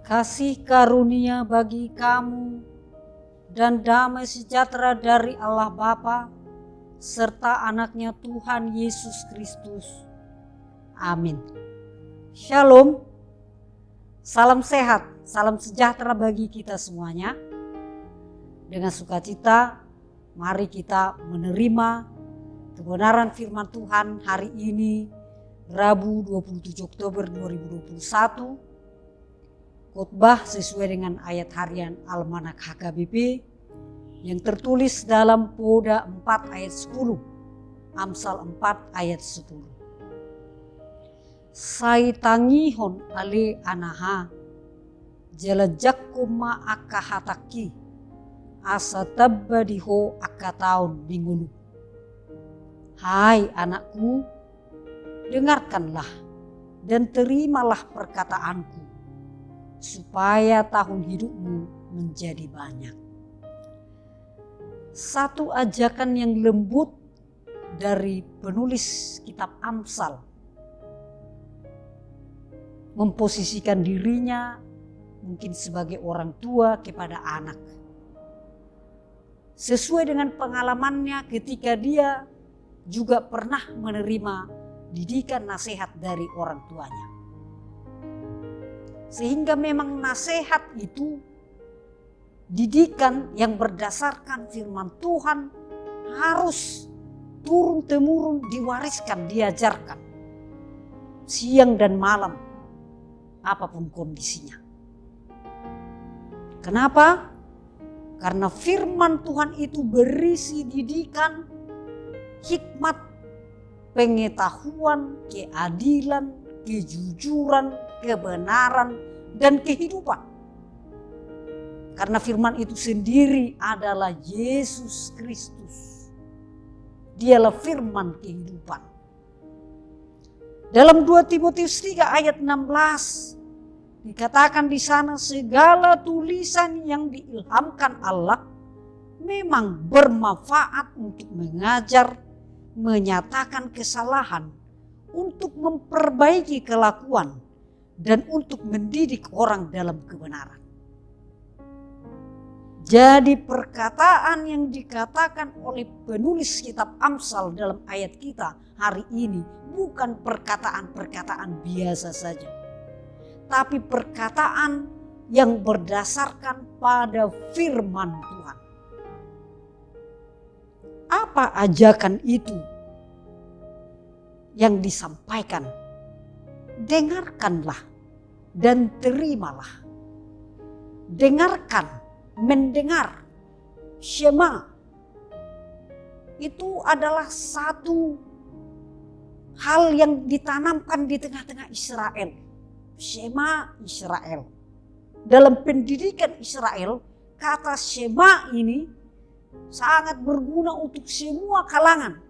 Kasih karunia bagi kamu dan damai sejahtera dari Allah Bapa serta anaknya Tuhan Yesus Kristus. Amin. Shalom. Salam sehat, salam sejahtera bagi kita semuanya. Dengan sukacita, mari kita menerima kebenaran firman Tuhan hari ini, Rabu 27 Oktober 2021. Khotbah sesuai dengan ayat harian Almanak HKBP yang tertulis dalam Poda 4 ayat 10, Amsal 4 ayat 10. Sai tangihon ale anaha, jelajakuma akahataki, asa tabbadiho akataun bingulu. Hai anakku, dengarkanlah dan terimalah perkataanku, supaya tahun hidupmu menjadi banyak. Satu ajakan yang lembut dari penulis kitab Amsal, memposisikan dirinya mungkin sebagai orang tua kepada anak. Sesuai dengan pengalamannya ketika dia juga pernah menerima didikan nasihat dari orang tuanya. Sehingga memang nasihat itu, didikan yang berdasarkan firman Tuhan harus turun-temurun diwariskan, diajarkan. Siang dan malam, apapun kondisinya. Kenapa? Karena firman Tuhan itu berisi didikan, hikmat, pengetahuan, keadilan, kejujuran, kebenaran, dan kehidupan. Karena firman itu sendiri adalah Yesus Kristus. Dialah firman kehidupan. Dalam 2 Timotius 3 ayat 16 dikatakan di sana, segala tulisan yang diilhamkan Allah memang bermanfaat untuk mengajar, menyatakan kesalahan, untuk memperbaiki kelakuan, dan untuk mendidik orang dalam kebenaran. Jadi perkataan yang dikatakan oleh penulis kitab Amsal dalam ayat kita hari ini bukan perkataan-perkataan biasa saja, tapi perkataan yang berdasarkan pada firman Tuhan. Apa ajakan itu yang disampaikan? Dengarkanlah dan terimalah. Dengarkan, mendengar, Shema. Itu adalah satu hal yang ditanamkan di tengah-tengah Israel. Shema Israel. Dalam pendidikan Israel, kata Shema ini sangat berguna untuk semua kalangan.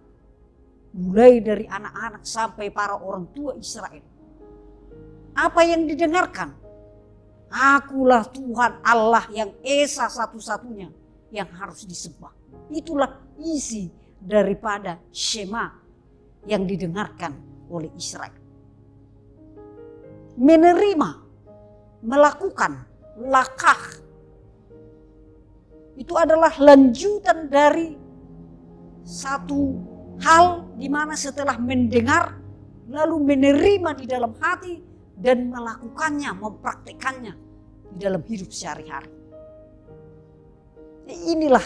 Mulai dari anak-anak sampai para orang tua Israel. Apa yang didengarkan? Akulah Tuhan Allah yang Esa satu-satunya yang harus disembah. Itulah isi daripada Shema yang didengarkan oleh Israel. Menerima, melakukan, lakah. Itu adalah lanjutan dari satu hal di mana setelah mendengar lalu menerima di dalam hati dan melakukannya, mempraktekannya di dalam hidup sehari-hari. Inilah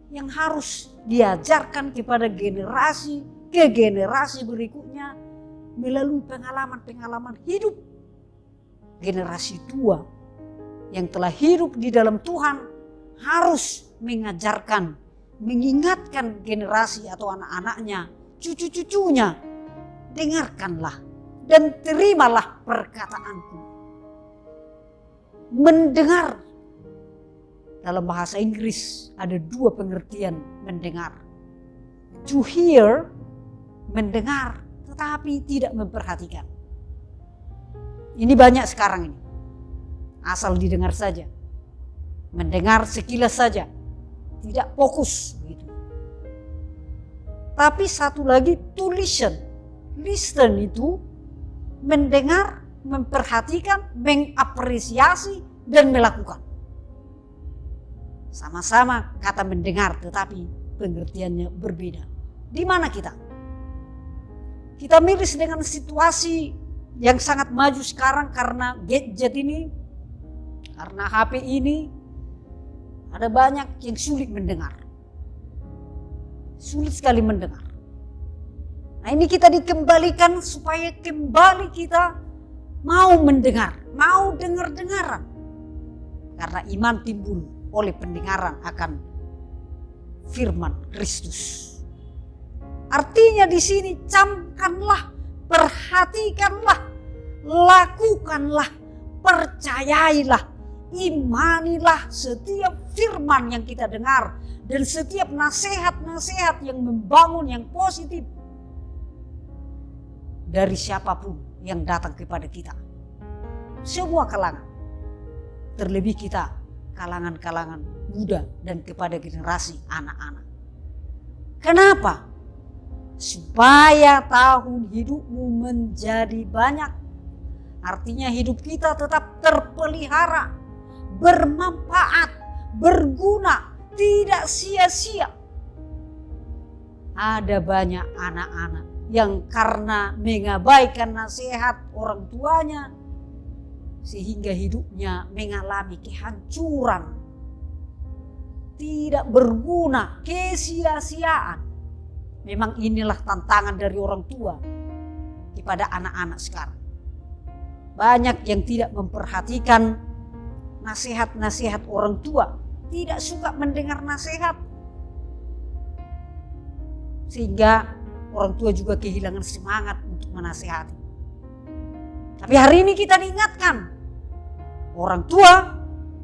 yang harus diajarkan kepada generasi ke generasi berikutnya melalui pengalaman-pengalaman hidup. Generasi tua yang telah hidup di dalam Tuhan harus mengajarkan, mengingatkan generasi atau anak-anaknya, cucu-cucunya, dengarkanlah dan terimalah perkataanku. Mendengar, dalam bahasa Inggris ada dua pengertian mendengar. To hear, mendengar tetapi tidak memperhatikan. Ini banyak sekarang ini. Asal didengar saja. Mendengar sekilas saja. Tidak fokus begitu. Tapi satu lagi to listen. Listen itu mendengar memperhatikan, mengapresiasi, dan melakukan. Sama-sama kata mendengar, tetapi pengertiannya berbeda. Di mana kita? Kita miris dengan situasi yang sangat maju sekarang karena gadget ini, karena HP ini, ada banyak yang sulit mendengar. Sulit sekali mendengar. Nah, ini kita dikembalikan supaya kembali kita mau mendengar, mau dengar-dengaran. Karena iman timbul oleh pendengaran akan firman Kristus. Artinya di sini camkanlah, perhatikanlah, lakukanlah, percayailah, imanilah setiap firman yang kita dengar dan setiap nasihat-nasihat yang membangun, yang positif dari siapapun yang datang kepada kita. Semua kalangan, terlebih kita kalangan-kalangan muda dan kepada generasi anak-anak. Kenapa? Supaya tahun hidupmu menjadi banyak. Artinya hidup kita tetap terpelihara, bermanfaat, berguna, tidak sia-sia. Ada banyak anak-anak yang karena mengabaikan nasihat orang tuanya sehingga hidupnya mengalami kehancuran, tidak berguna, kesia-siaan. Memang inilah tantangan dari orang tua kepada anak-anak sekarang. Banyak yang tidak memperhatikan nasihat-nasihat orang tua, tidak suka mendengar nasihat. Sehingga orang tua juga kehilangan semangat untuk menasihati. Tapi hari ini kita diingatkan, orang tua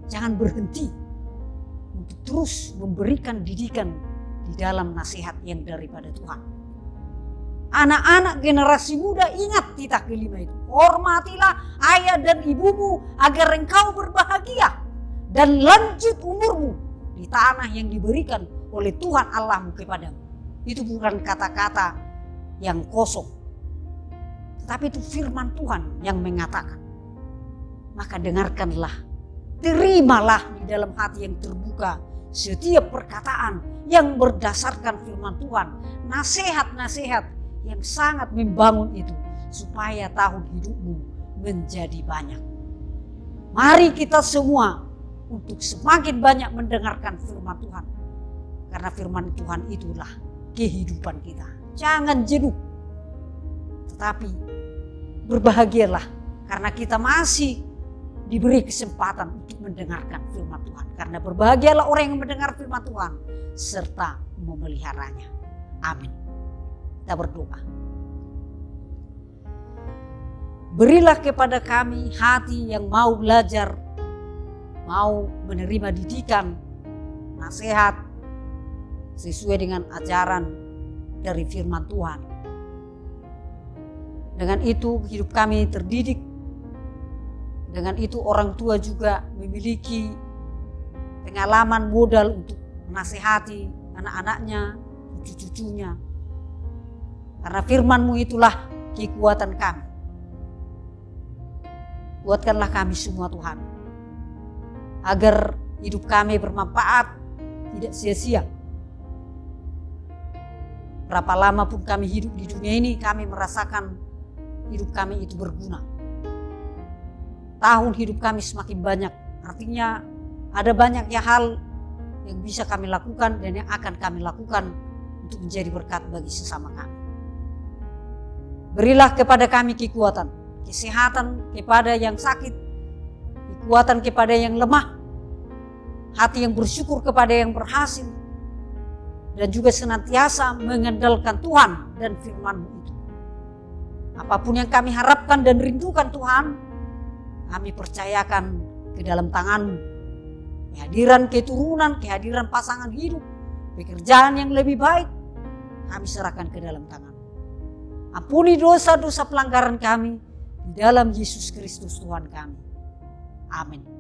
jangan berhenti untuk terus memberikan didikan di dalam nasihat yang daripada Tuhan. Anak-anak generasi muda, ingat titah kelima itu. Hormatilah ayah dan ibumu agar engkau berbahagia dan lanjut umurmu di tanah yang diberikan oleh Tuhan Allahmu kepadamu. Itu bukan kata-kata yang kosong, tetapi itu firman Tuhan yang mengatakan. Maka dengarkanlah, terimalah di dalam hati yang terbuka setiap perkataan yang berdasarkan firman Tuhan, nasihat-nasihat yang sangat membangun itu, supaya tahun hidupmu menjadi banyak. Mari kita semua untuk semakin banyak mendengarkan firman Tuhan, karena firman Tuhan itulah kehidupan kita. Jangan jenuh, tetapi berbahagialah karena kita masih diberi kesempatan untuk mendengarkan firman Tuhan. Karena berbahagialah orang yang mendengar firman Tuhan serta memeliharanya. Amin. Kita berdoa. Berilah kepada kami hati yang mau belajar, mau menerima didikan, nasihat sesuai dengan ajaran dari firman Tuhan. Dengan itu hidup kami terdidik. Dengan itu orang tua juga memiliki pengalaman modal untuk menasihati anak-anaknya, cucu-cucunya. Karena firman-Mu itulah kekuatan kami. Kuatkanlah kami semua Tuhan, agar hidup kami bermanfaat, tidak sia-sia. Berapa lama pun kami hidup di dunia ini, kami merasakan hidup kami itu berguna. Tahun hidup kami semakin banyak, artinya ada banyak hal yang bisa kami lakukan dan yang akan kami lakukan untuk menjadi berkat bagi sesama kami. Berilah kepada kami kekuatan, kesehatan kepada yang sakit, kekuatan kepada yang lemah, hati yang bersyukur kepada yang berhasil, dan juga senantiasa mengandalkan Tuhan dan firman-Mu itu. Apapun yang kami harapkan dan rindukan Tuhan, kami percayakan ke dalam tangan-Mu. Kehadiran keturunan, kehadiran pasangan hidup, pekerjaan yang lebih baik, kami serahkan ke dalam tangan-Mu. Ampuni dosa-dosa pelanggaran kami di dalam Yesus Kristus Tuhan kami. Amin.